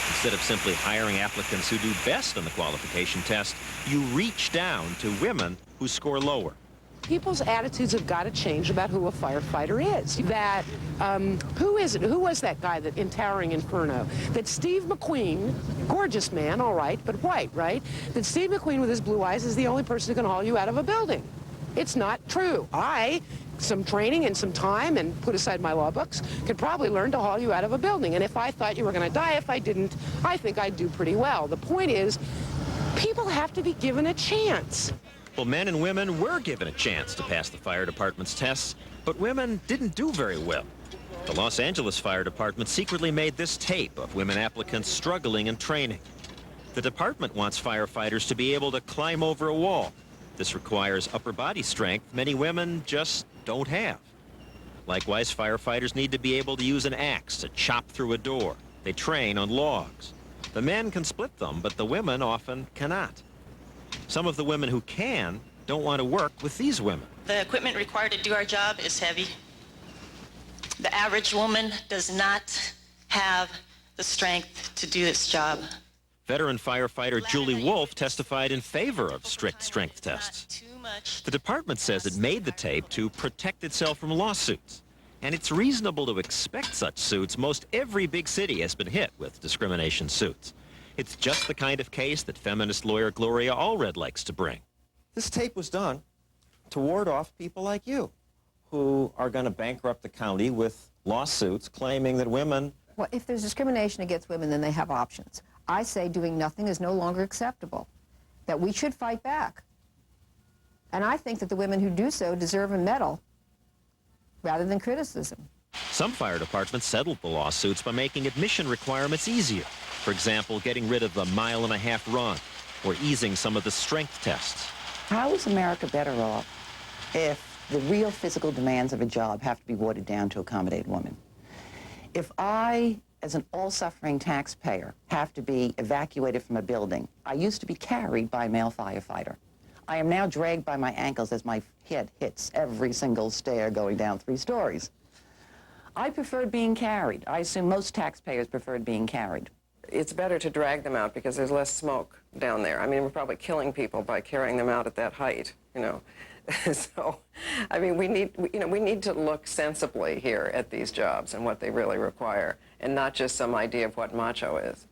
Instead of simply hiring applicants who do best on the qualification test, you reach down to women who score lower. people's attitudes have got to change about who a firefighter is. That, who is it? Who was that guy that in Towering Inferno? That Steve McQueen, gorgeous man, all right, but white, right? That Steve McQueen with his blue eyes is the only person who can haul you out of a building. It's not true. Some training and some time and put aside my law books, could probably learn to haul you out of a building. And if I thought you were going to die, if I didn't, I think I'd do pretty well. The point is, people have to be given a chance. Well, men and women were given a chance to pass the fire department's tests, but women didn't do very well. The Los Angeles Fire Department secretly made this tape of women applicants struggling in training. The department wants firefighters to be able to climb over a wall. This requires upper body strength many women just don't have. Likewise, firefighters need to be able to use an axe to chop through a door. They train on logs. The men can split them, but the women often cannot. Some of the women who can don't want to work with these women. The equipment required to do our job is heavy. The average woman does not have the strength to do this job. Veteran firefighter Julie Wolf testified in favor of strict strength tests. The department says it made the tape to protect itself from lawsuits. And it's reasonable to expect such suits. Most every big city has been hit with discrimination suits. It's just the kind of case that feminist lawyer Gloria Allred likes to bring. This tape was done to ward off people like you, who are going to bankrupt the county with lawsuits claiming that women... Well, if there's discrimination against women, then they have options. I say doing nothing is no longer acceptable, that we should fight back. And I think that the women who do so deserve a medal rather than criticism. Some fire departments settled the lawsuits by making admission requirements easier. For example, getting rid of the mile-and-a-half run or easing some of the strength tests. How is America better off if the real physical demands of a job have to be watered down to accommodate women? If I, as an all-suffering taxpayer, have to be evacuated from a building, I used to be carried by a male firefighter. I am now dragged by my ankles as my head hits every single stair going down 3 stories. I preferred being carried. I assume most taxpayers preferred being carried. It's better to drag them out because there's less smoke down there. I mean, we're probably killing people by carrying them out at that height, you know. So, I mean, we need to look sensibly here at these jobs and what they really require, and not just some idea of what macho is.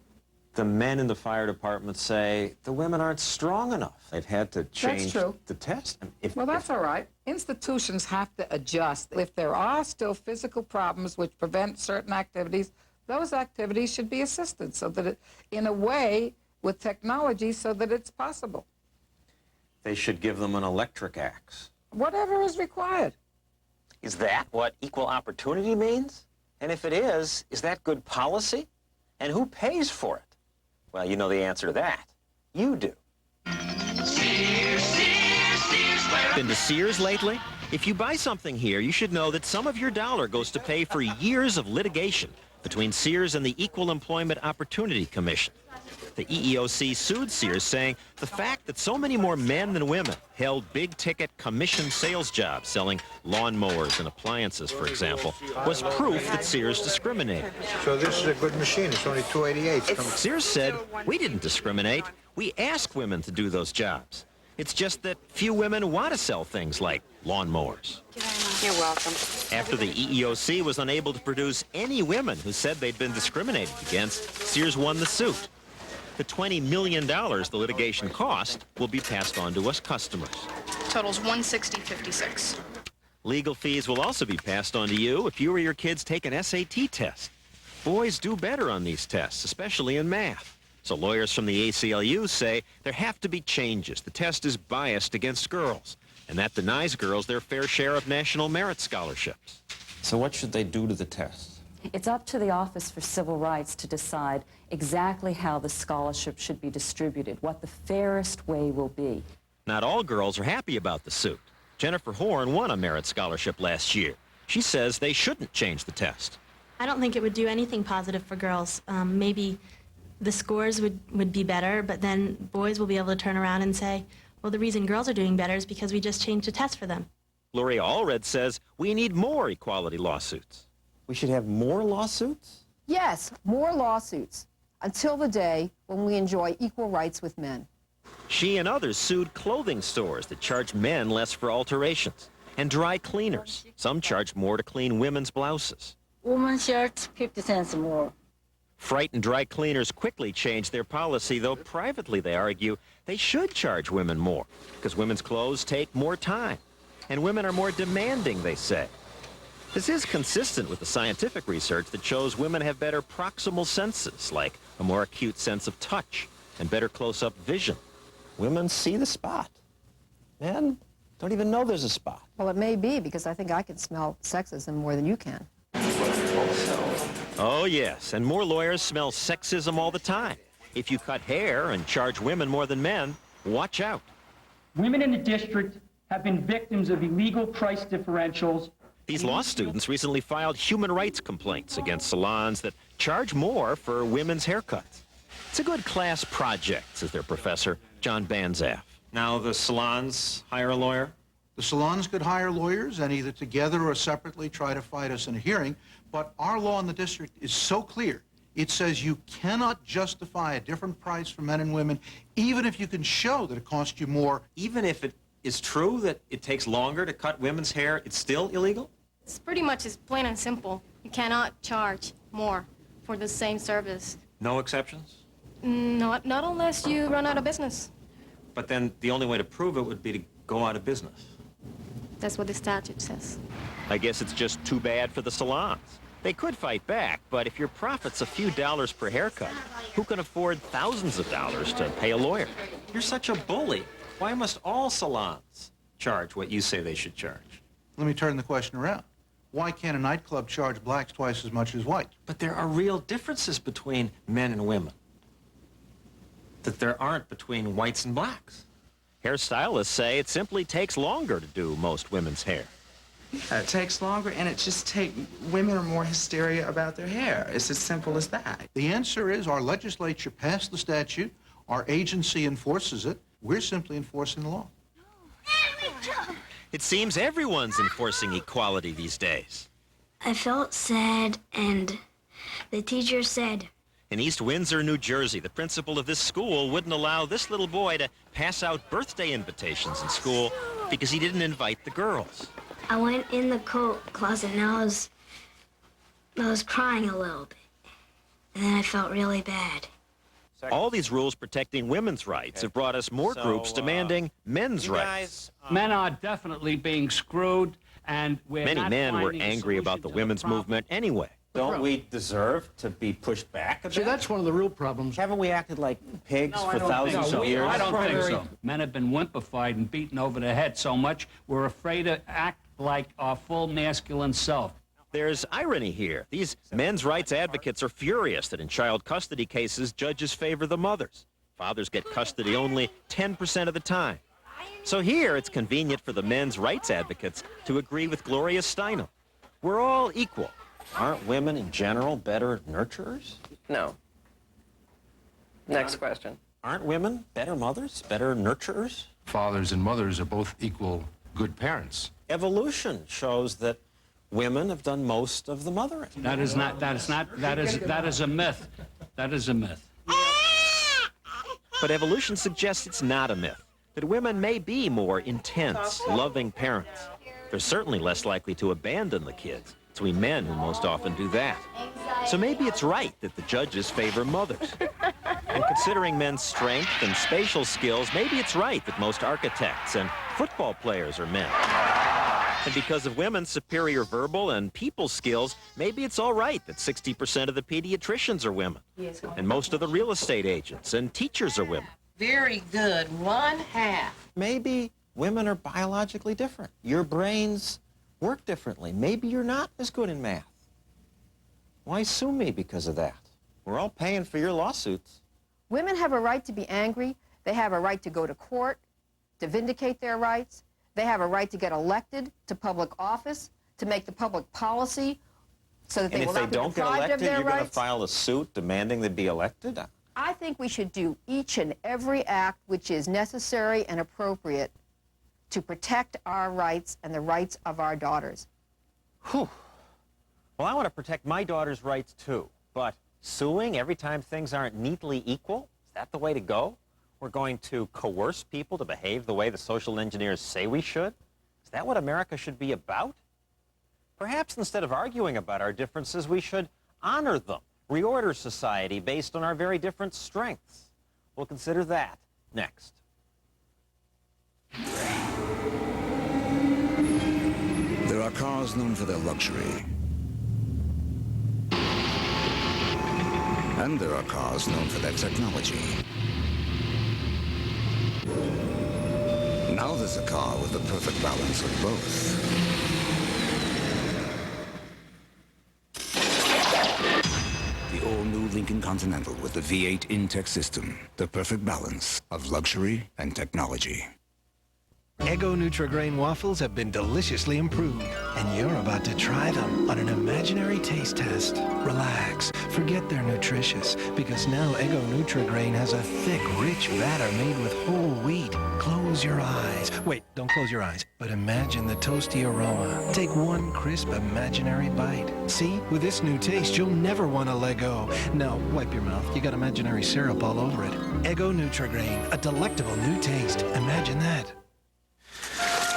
The men in the fire department say the women aren't strong enough. They've had to change the test. Well, that's all right. Institutions have to adjust. If there are still physical problems which prevent certain activities, those activities should be assisted so that in a way, with technology, so that it's possible. They should give them an electric axe. Whatever is required. Is that what equal opportunity means? And if it is that good policy? And who pays for it? Well, you know the answer to that. You do. Been to Sears lately? If you buy something here, you should know that some of your dollar goes to pay for years of litigation between Sears and the Equal Employment Opportunity Commission. The EEOC sued Sears, saying the fact that so many more men than women held big-ticket commission sales jobs, selling lawnmowers and appliances, for example, was proof that Sears discriminated. So this is a good machine. It's only $288. Sears said, we didn't discriminate. We asked women to do those jobs. It's just that few women want to sell things like lawnmowers. You're welcome. After the EEOC was unable to produce any women who said they'd been discriminated against, Sears won the suit. The $20 million the litigation cost will be passed on to us customers. Totals $160.56. Legal fees will also be passed on to you if you or your kids take an SAT test. Boys do better on these tests, especially in math. So lawyers from the ACLU say there have to be changes. The test is biased against girls, and that denies girls their fair share of national merit scholarships. So what should they do to the test? It's up to the Office for Civil Rights to decide exactly how the scholarship should be distributed, what the fairest way will be. Not all girls are happy about the suit. Jennifer Horn won a merit scholarship last year. She says they shouldn't change the test. I don't think it would do anything positive for girls. Maybe the scores would be better, but then boys will be able to turn around and say, well, the reason girls are doing better is because we just changed the test for them. Gloria Allred says we need more equality lawsuits. We should have more lawsuits? Yes, more lawsuits, until the day when we enjoy equal rights with men. She and others sued clothing stores that charge men less for alterations, and dry cleaners. Some charge more to clean women's blouses. Women's shirts, 50 cents more. Frightened dry cleaners quickly changed their policy, though privately they argue they should charge women more, because women's clothes take more time, and women are more demanding, they say. This is consistent with the scientific research that shows women have better proximal senses, like a more acute sense of touch and better close-up vision. Women see the spot. Men don't even know there's a spot. Well, it may be, because I think I can smell sexism more than you can. Oh, yes, and more lawyers smell sexism all the time. If you cut hair and charge women more than men, watch out. Women in the district have been victims of illegal price differentials. These law students recently filed human rights complaints against salons that charge more for women's haircuts. It's a good class project, says their professor, John Banzaf. Now the salons hire a lawyer? The salons could hire lawyers and either together or separately try to fight us in a hearing, but our law in the district is so clear. It says you cannot justify a different price for men and women, even if you can show that it costs you more. Even if it is true that it takes longer to cut women's hair, it's still illegal? It's pretty much as plain and simple. You cannot charge more for the same service. No exceptions? Not unless you run out of business. But then the only way to prove it would be to go out of business. That's what the statute says. I guess it's just too bad for the salons. They could fight back, but if your profit's a few dollars per haircut, who can afford thousands of dollars to pay a lawyer? You're such a bully. Why must all salons charge what you say they should charge? Let me turn the question around. Why can't a nightclub charge blacks twice as much as whites? But there are real differences between men and women that there aren't between whites and blacks. Hairstylists say it simply takes longer to do most women's hair. It takes longer, and it just takes women are more hysteria about their hair. It's as simple as that. The answer is our legislature passed the statute, our agency enforces it, we're simply enforcing the law. It seems everyone's enforcing equality these days. I felt sad, and the teacher said, In East Windsor, New Jersey, the principal of this school wouldn't allow this little boy to pass out birthday invitations in school because he didn't invite the girls. I went in the coat closet, and I was crying a little bit. And then I felt really bad. All these rules protecting women's rights have brought us more groups demanding men's rights. Men are definitely being screwed, and Many men were angry about the women's movement anyway. Don't we deserve to be pushed back a bit? See, that's one of the real problems. Haven't we acted like pigs for thousands of years? I don't think so. Men have been wimpified and beaten over the head so much, we're afraid to act like our full masculine self. There's irony here. These men's rights advocates are furious that in child custody cases, judges favor the mothers. Fathers get custody only 10% of the time. So here, it's convenient for the men's rights advocates to agree with Gloria Steinem. We're all equal. Aren't women in general better nurturers? No. Next question. Aren't women better mothers, better nurturers? Fathers and mothers are both equal good parents. Evolution shows that women have done most of the mothering. That is a myth. That is a myth. But evolution suggests it's not a myth, that women may be more intense, loving parents. They're certainly less likely to abandon the kids. It's we men who most often do that. So maybe it's right that the judges favor mothers. And considering men's strength and spatial skills, maybe it's right that most architects and football players are men. And because of women's superior verbal and people skills, maybe it's all right that 60% of the pediatricians are women. And most of the real estate agents and teachers are women. Very good. 1/2. Maybe women are biologically different. Your brains work differently. Maybe you're not as good in math. Why sue me because of that? We're all paying for your lawsuits. Women have a right to be angry. They have a right to go to court, to vindicate their rights. They have a right to get elected to public office, to make the public policy so that they will not be deprived of their rights. And if they don't get elected, you're going to file a suit demanding they be elected? I think we should do each and every act which is necessary and appropriate to protect our rights and the rights of our daughters. Whew. Well, I want to protect my daughter's rights too, but suing every time things aren't neatly equal, is that the way to go? We're going to coerce people to behave the way the social engineers say we should? Is that what America should be about? Perhaps instead of arguing about our differences, we should honor them, reorder society based on our very different strengths. We'll consider that next. There are cars known for their luxury. And there are cars known for their technology. Now there's a car with the perfect balance of both. The all-new Lincoln Continental with the V8 Intech system. The perfect balance of luxury and technology. Eggo Nutri-Grain waffles have been deliciously improved, and you're about to try them on an imaginary taste test. Relax, forget they're nutritious, because now Eggo Nutri-Grain has a thick, rich batter made with whole wheat. Close your eyes. Wait, don't close your eyes, but imagine the toasty aroma. Take one crisp, imaginary bite. See, with this new taste, you'll never want to let go. Now, wipe your mouth. You got imaginary syrup all over it. Eggo Nutri-Grain, a delectable new taste. Imagine that.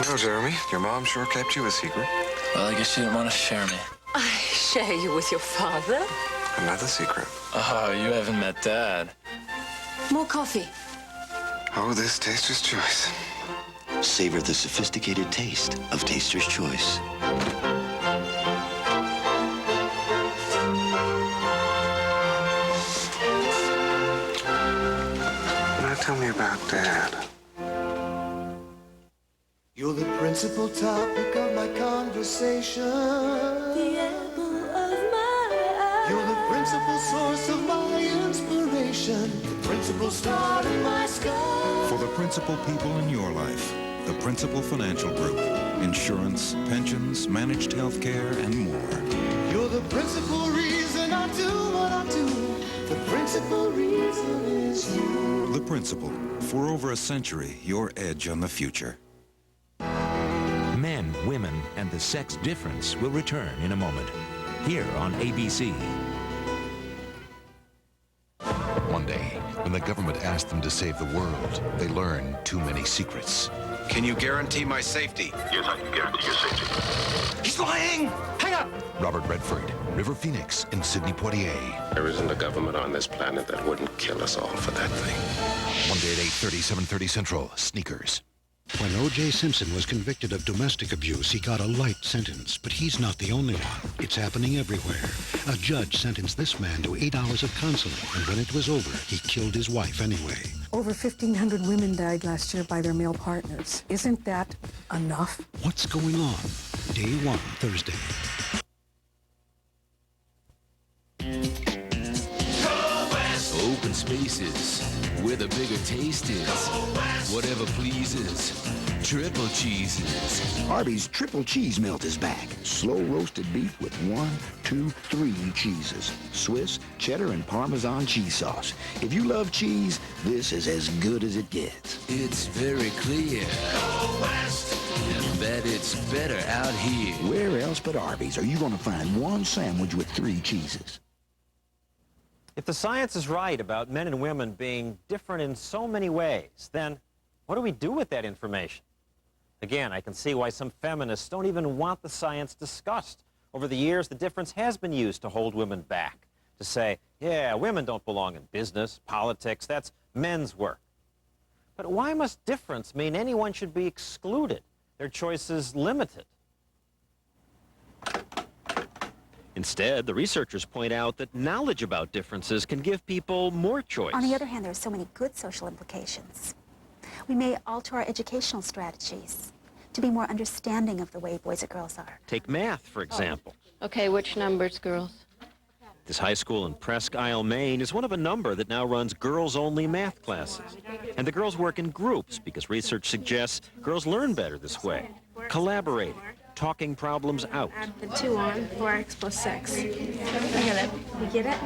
Well, Jeremy, your mom sure kept you a secret. Well, I guess she didn't want to share me. I share you with your father. Another secret. Oh, you haven't met Dad. More coffee. Oh, this Taster's Choice. Savor the sophisticated taste of Taster's Choice. Now tell me about Dad. You're the principal topic of my conversation. The apple of my eye. You're the principal source of my inspiration. The principal star in my sky. For the principal people in your life, the Principal Financial Group. Insurance, pensions, managed health care, and more. You're the principal reason I do what I do. The principal reason is you. The Principal. For over a century, your edge on the future. Men, women, and the sex difference will return in a moment. Here on ABC. One day, when the government asked them to save the world, they learned too many secrets. Can you guarantee my safety? Yes, I can guarantee your safety. He's lying! Hang up! Robert Redford, River Phoenix, and Sidney Poitier. There isn't a government on this planet that wouldn't kill us all for that thing. One day at 8:30, 7:30 Central, Sneakers. When O.J. Simpson was convicted of domestic abuse, he got a light sentence, but he's not the only one. It's happening everywhere. A judge sentenced this man to 8 hours of counseling, and when it was over, he killed his wife anyway. Over 1,500 women died last year by their male partners. Isn't that enough? What's going on? Day 1, Thursday. Open spaces, where the bigger taste is. Whatever pleases. Triple cheeses. Arby's triple cheese melt is back. Slow roasted beef with 1, 2, 3 cheeses. Swiss, cheddar, and Parmesan cheese sauce. If you love cheese, this is as good as it gets. It's very clear that it's better out here. Where else but Arby's are you going to find one sandwich with 3 cheeses? If the science is right about men and women being different in so many ways, then what do we do with that information? Again, I can see why some feminists don't even want the science discussed. Over the years, the difference has been used to hold women back, to say, yeah, women don't belong in business, politics, that's men's work. But why must difference mean anyone should be excluded, their choices limited? Instead, the researchers point out that knowledge about differences can give people more choice. On the other hand, there are so many good social implications. We may alter our educational strategies to be more understanding of the way boys and girls are. Take math, for example. Okay, which numbers, girls? This high school in Presque Isle, Maine is one of a number that now runs girls-only math classes. And the girls work in groups because research suggests girls learn better this way, collaborating, talking problems out. Add the 2 on, 4x plus 6. I get it. You get it?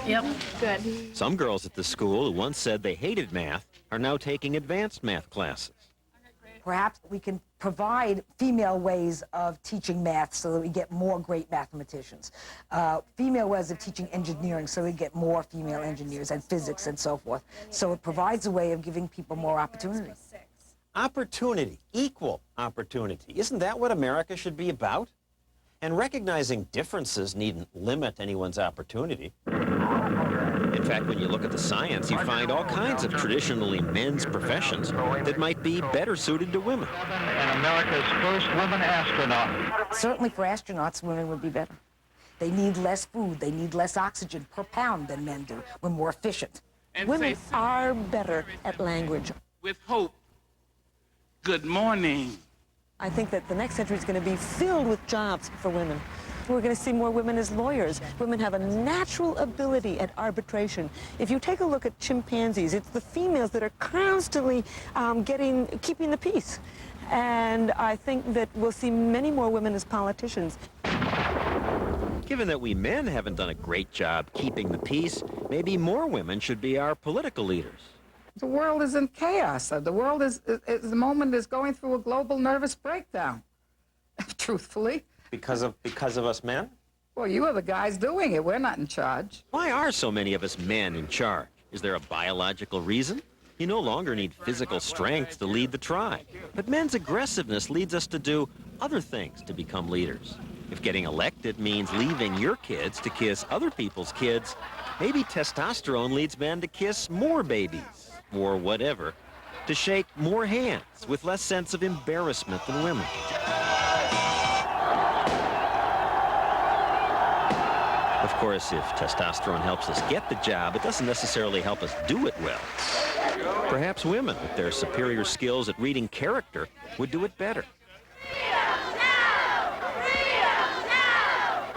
Yep. Good. Some girls at the school who once said they hated math are now taking advanced math classes. Perhaps we can provide female ways of teaching math so that we get more great mathematicians. Female ways of teaching engineering so we get more female engineers, and physics and so forth. So it provides a way of giving people more opportunity. Opportunity, equal opportunity. Isn't that what America should be about? And recognizing differences needn't limit anyone's opportunity. In fact, when you look at the science, you find all kinds of traditionally men's professions that might be better suited to women. And America's first woman astronaut. Certainly for astronauts, women would be better. They need less food, they need less oxygen per pound than men do. We're more efficient. And women are better at language. With hope. Good morning. I think that the next century is going to be filled with jobs for women. We're going to see more women as lawyers. Women have a natural ability at arbitration. If you take a look at chimpanzees, it's the females that are constantly keeping the peace. And I think that we'll see many more women as politicians. Given that we men haven't done a great job keeping the peace, maybe more women should be our political leaders. The world is in chaos. The world is the moment is going through a global nervous breakdown, truthfully. Because of us men? Well, you are the guys doing it. We're not in charge. Why are so many of us men in charge? Is there a biological reason? You no longer need physical strength to lead the tribe. But men's aggressiveness leads us to do other things to become leaders. If getting elected means leaving your kids to kiss other people's kids, maybe testosterone leads men to kiss more babies. Or whatever, to shake more hands with less sense of embarrassment than women. Of course, if testosterone helps us get the job, it doesn't necessarily help us do it well. Perhaps women, with their superior skills at reading character, would do it better.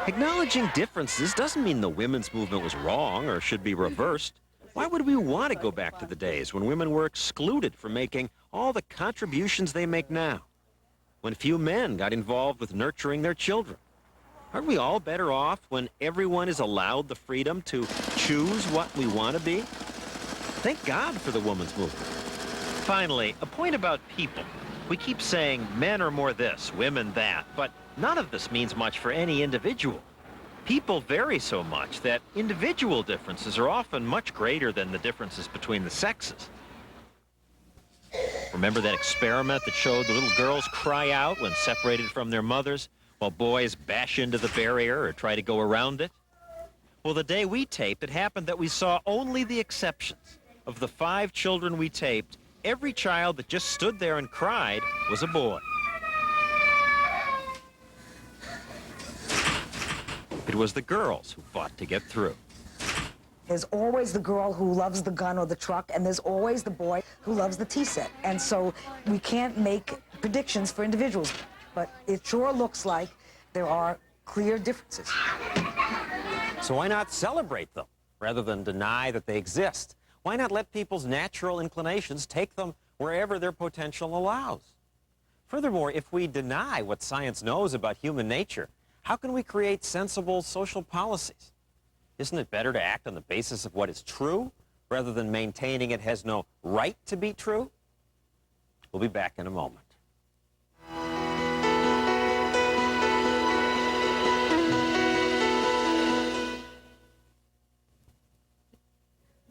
Acknowledging differences doesn't mean the women's movement was wrong or should be reversed. Why would we want to go back to the days when women were excluded from making all the contributions they make now? When few men got involved with nurturing their children? Aren't we all better off when everyone is allowed the freedom to choose what we want to be? Thank God for the women's movement. Finally, a point about people. We keep saying men are more this, women that, but none of this means much for any individual. People vary so much that individual differences are often much greater than the differences between the sexes. Remember that experiment that showed the little girls cry out when separated from their mothers, while boys bash into the barrier or try to go around it? Well, the day we taped, it happened that we saw only the exceptions. Of the 5 children we taped, every child that just stood there and cried was a boy. It was the girls who fought to get through. There's always the girl who loves the gun or the truck, and there's always the boy who loves the tea set. And so we can't make predictions for individuals, but it sure looks like there are clear differences. So why not celebrate them rather than deny that they exist? Why not let people's natural inclinations take them wherever their potential allows? Furthermore, if we deny what science knows about human nature, how can we create sensible social policies? Isn't it better to act on the basis of what is true rather than maintaining it has no right to be true? We'll be back in a moment.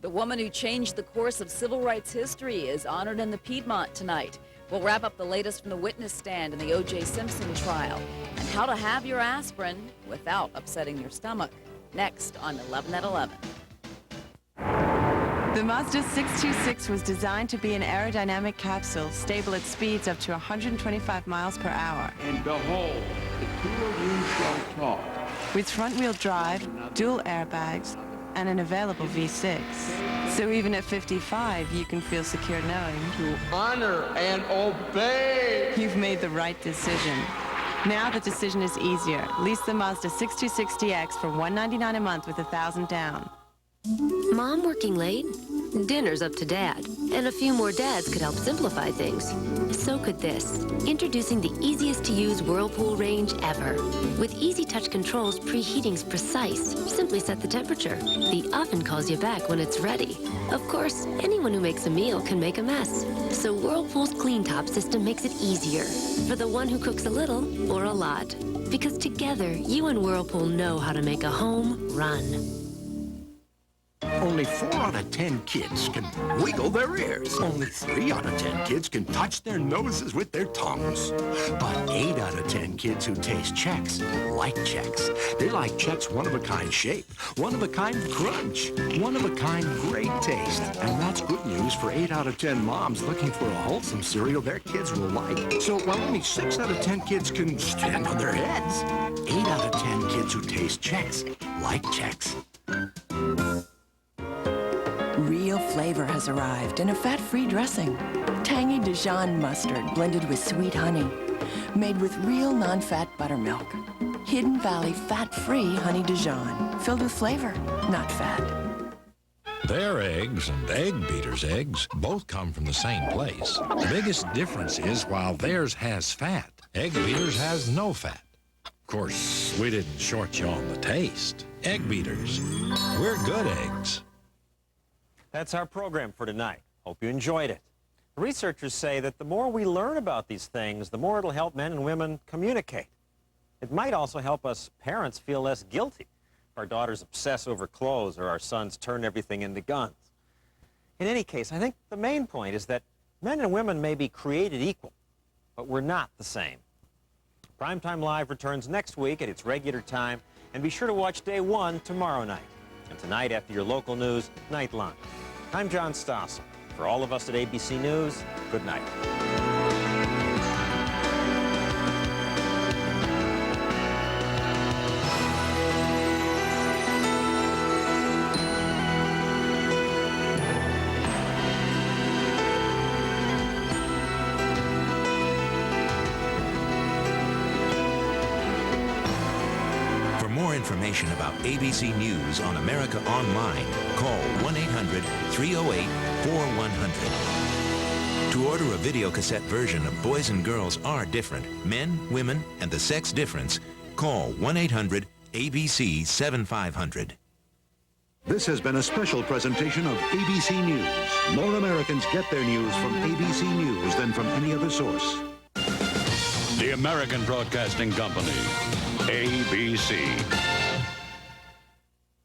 The woman who changed the course of civil rights history is honored in the Piedmont tonight. We'll wrap up the latest from the witness stand in the O.J. Simpson trial and how to have your aspirin without upsetting your stomach. Next on 11 at 11. The Mazda 626 was designed to be an aerodynamic capsule, stable at speeds up to 125 miles per hour. And behold, the two of you shall talk. With front-wheel drive, dual airbags, and an available V6. So even at 55, you can feel secure knowing to honor and obey. You've made the right decision. Now the decision is easier. Lease the Mazda 626DX for $199 a month with $1,000 down. Mom working late? Dinner's up to Dad. And a few more dads could help simplify things. So could this. Introducing the easiest to use Whirlpool range ever. With easy touch controls, preheating's precise. Simply set the temperature. The oven calls you back when it's ready. Of course, anyone who makes a meal can make a mess. So Whirlpool's Clean Top system makes it easier for the one who cooks a little or a lot. Because together, you and Whirlpool know how to make a home run. Only 4 out of 10 kids can wiggle their ears. Only 3 out of 10 kids can touch their noses with their tongues. But 8 out of 10 kids who taste Chex like Chex. They like Chex one-of-a-kind shape, one-of-a-kind crunch, one-of-a-kind great taste. And that's good news for 8 out of 10 moms looking for a wholesome cereal their kids will like. So while only 6 out of 10 kids can stand on their heads, 8 out of 10 kids who taste Chex like Chex. Real flavor has arrived in a fat-free dressing. Tangy Dijon mustard blended with sweet honey. Made with real non-fat buttermilk. Hidden Valley fat-free honey Dijon. Filled with flavor, not fat. Their eggs and Egg Beater's eggs both come from the same place. The biggest difference is while theirs has fat, Egg Beater's has no fat. Of course, we didn't short you on the taste. Egg Beaters, we're good eggs. That's our program for tonight. Hope you enjoyed it. Researchers say that the more we learn about these things, the more it'll help men and women communicate. It might also help us parents feel less guilty if our daughters obsess over clothes or our sons turn everything into guns. In any case, I think the main point is that men and women may be created equal, but we're not the same. Primetime Live returns next week at its regular time, and be sure to watch Day 1 tomorrow night. And tonight, after your local news, Nightline. I'm John Stossel. For all of us at ABC News, good night. Information about ABC News on America Online, call 1-800-308-4100. To order a video cassette version of Boys and Girls Are Different, Men, Women, and the Sex Difference, call 1-800-ABC-7500. This has been a special presentation of ABC News. More Americans get their news from ABC News than from any other source. The American Broadcasting Company, ABC.